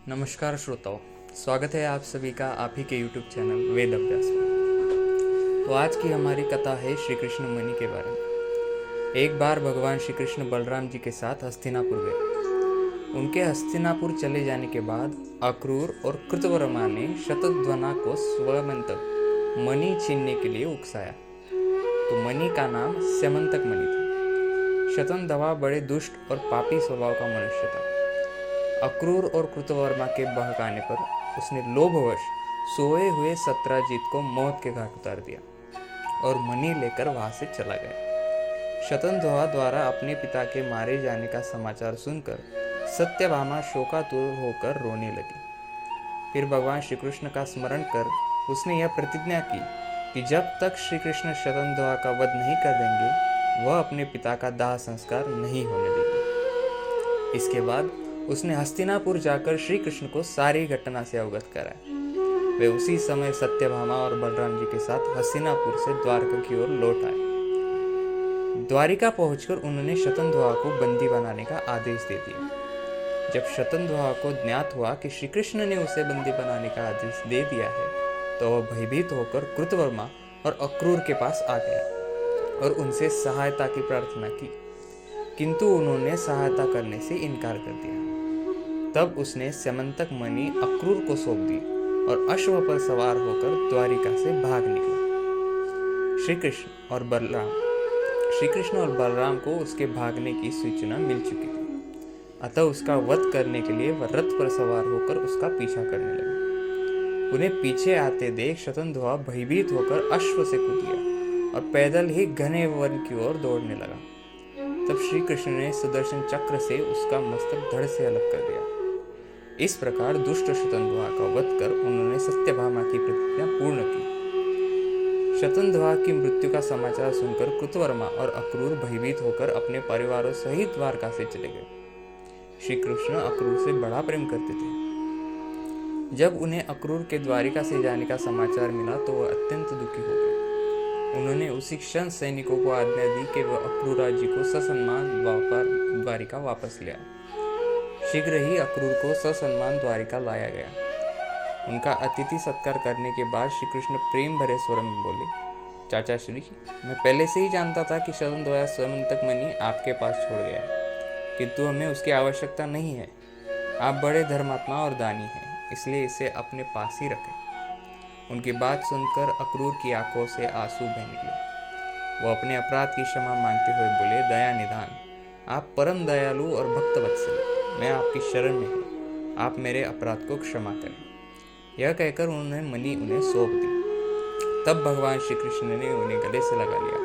नमस्कार श्रोताओं, स्वागत है आप सभी का आप ही के YouTube चैनल वेद अभ्यास में। तो आज की हमारी कथा है श्री कृष्ण मणि के बारे में। एक बार भगवान श्री कृष्ण बलराम जी के साथ हस्तिनापुर गए। उनके हस्तिनापुर चले जाने के बाद अक्रूर और कृतवर्मा ने शतध्वना को स्वमंतक मणि छीनने के लिए उकसाया। तो मणि का नाम स्यमंतक मणि था। शतंधवा बड़े दुष्ट और पापी स्वभाव का मनुष्य था। अक्रूर और कृतवर्मा के बहकाने पर उसने लोभवश सोए हुए सत्यजीत को मौत के घाट उतार दिया और मणि लेकर वहां से चला गया। शतंधवा द्वारा अपने पिता के मारे जाने का समाचार सुनकर सत्यभामा शोकातुर होकर रोने लगी। फिर भगवान श्री कृष्ण का स्मरण कर उसने यह प्रतिज्ञा की कि जब तक श्री कृष्ण शतंधवा का वध नहीं कर देंगे वह अपने पिता का दाह संस्कार नहीं होने देगी। इसके बाद उसने हस्तिनापुर जाकर श्री कृष्ण को सारी घटना से अवगत कराया। वे उसी समय सत्यभामा और बलराम जी के साथ हस्तिनापुर से द्वारका की ओर लौट आए। द्वारिका पहुंचकर उन्होंने शतंधवा को बंदी बनाने का आदेश दे दिया। जब शतंधवा को ज्ञात हुआ कि श्री कृष्ण ने उसे बंदी बनाने का आदेश दे दिया है तो वह भयभीत होकर कृतवर्मा और अक्रूर के पास आ गया और उनसे सहायता की प्रार्थना की, किंतु उन्होंने सहायता करने से इनकार कर दिया। तब उसने स्यमंतक मणि अक्रूर को सौंप दी और अश्व पर सवार होकर द्वारिका से भाग निकला। श्री कृष्ण और बलराम को उसके भागने की सूचना मिल चुकी थी, अतः उसका वध करने के लिए वह रथ पर सवार होकर उसका पीछा करने लगे। उन्हें पीछे आते देख शतंधवा भयभीत होकर अश्व से कूद गया और पैदल ही घने वन की ओर दौड़ने लगा। तब श्री कृष्ण ने सुदर्शन चक्र से उसका मस्तक धड़ से अलग कर दिया। इस प्रकार दुष्ट शतंधवा का वध कर उन्होंने सत्यभामा की प्रतिज्ञा पूर्ण की। शतंधवा की मृत्यु का समाचार सुनकर कृतवर्मा और अक्रूर भयभीत होकर अपने परिवारों सहित द्वारका से चले गए। श्री कृष्ण अक्रूर से बड़ा प्रेम करते थे। जब उन्हें अक्रूर के द्वारिका से जाने का समाचार मिला तो वह अत्यंत दुखी हो गए। उन्होंने उसी क्षण सैनिकों को आज्ञा दी कि वह अक्रूराज जी को ससम्मान द्वारिका वापस ले आए। शीघ्र ही अक्रूर को ससम्मान द्वारिका लाया गया। उनका अतिथि सत्कार करने के बाद श्री कृष्ण प्रेम भरे स्वर में बोले, चाचा श्री, मैं पहले से ही जानता था कि शतंधवा स्यमंतक मणि आपके पास छोड़ गया, किंतु हमें उसकी आवश्यकता नहीं है। आप बड़े धर्मात्मा और दानी हैं, इसलिए इसे अपने पास ही रखें। उनकी बात सुनकर अक्रूर की आंखों से आंसू बह निकले। वो अपने अपराध की क्षमा मांगते हुए बोले, दया निधान, आप परम दयालु और भक्तवत्सल, मैं आपकी शरण में हूँ, आप मेरे अपराध को क्षमा करें। यह कहकर उन्होंने मणि उन्हें सौंप दी। तब भगवान श्री कृष्ण ने उन्हें गले से लगा लिया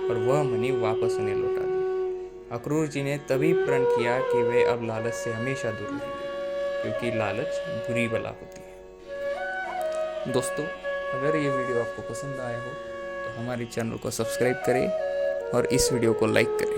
और वह मणि वापस उन्हें लौटा दी। अक्रूर जी ने तभी प्रण किया कि वे अब लालच से हमेशा दूर रहेंगे, क्योंकि लालच बुरी बला होती है। दोस्तों, अगर ये वीडियो आपको पसंद आया हो तो हमारे चैनल को सब्सक्राइब करें और इस वीडियो को लाइक करें।